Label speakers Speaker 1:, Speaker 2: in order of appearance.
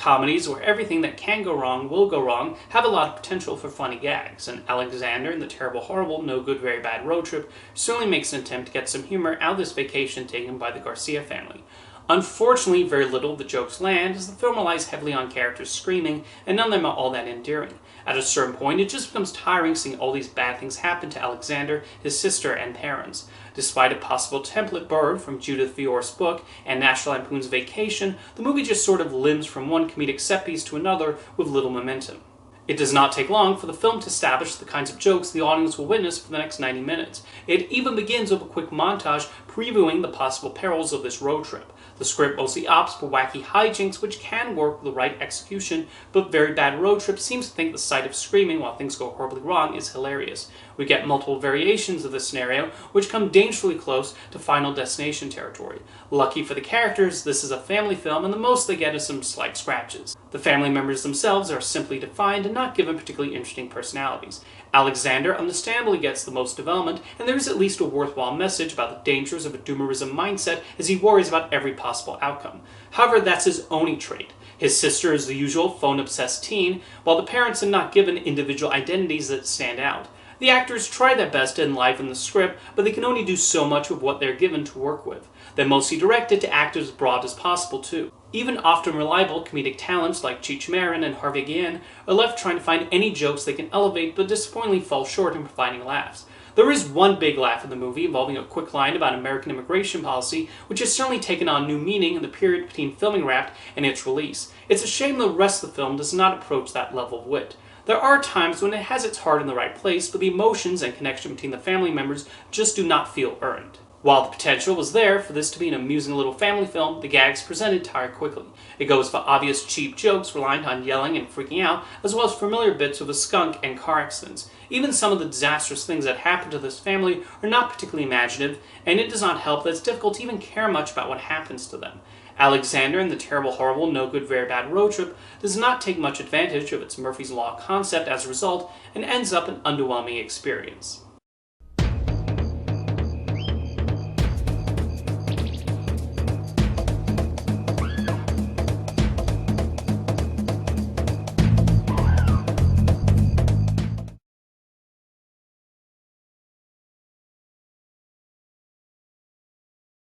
Speaker 1: Comedies where everything that can go wrong will go wrong have a lot of potential for funny gags, and Alexander and the Terrible Horrible No Good Very Bad Road Trip certainly makes an attempt to get some humor out of this vacation taken by the Garcia family. Unfortunately, very little of the jokes land, as the film relies heavily on characters screaming, and none of them are all that endearing. At a certain point, it just becomes tiring seeing all these bad things happen to Alexander, his sister, and parents. Despite a possible template borrowed from Judith Viore's book and National Lampoon's Vacation, the movie just sort of limps from one comedic set piece to another with little momentum. It does not take long for the film to establish the kinds of jokes the audience will witness for the next 90 minutes. It even begins with a quick montage previewing the possible perils of this road trip. The script mostly opts for wacky hijinks, which can work with the right execution, but Very Bad Road Trip seems to think the sight of screaming while things go horribly wrong is hilarious. We get multiple variations of this scenario, which come dangerously close to Final Destination territory. Lucky for the characters, this is a family film, and the most they get is some slight scratches. The family members themselves are simply defined and not given particularly interesting personalities. Alexander understandably gets the most development, and there is at least a worthwhile message about the dangers of a doomerism mindset as he worries about every possible outcome. However, that's his only trait. His sister is the usual phone-obsessed teen, while the parents are not given individual identities that stand out. The actors try their best to enliven the script, but they can only do so much with what they're given to work with. They're mostly directed to act as broad as possible, too. Even often reliable comedic talents like Cheech Marin and Harvey Guillen are left trying to find any jokes they can elevate, but disappointingly fall short in providing laughs. There is one big laugh in the movie involving a quick line about American immigration policy, which has certainly taken on new meaning in the period between filming Wrapped and its release. It's a shame the rest of the film does not approach that level of wit. There are times when it has its heart in the right place, but the emotions and connection between the family members just do not feel earned. While the potential was there for this to be an amusing little family film, the gags presented tire quickly. It goes for obvious cheap jokes reliant on yelling and freaking out, as well as familiar bits of a skunk and car accidents. Even some of the disastrous things that happen to this family are not particularly imaginative, and it does not help that it's difficult to even care much about what happens to them. Alexander and the Terrible Horrible No Good Very Bad Road Trip does not take much advantage of its Murphy's Law concept as a result, and ends up an underwhelming experience.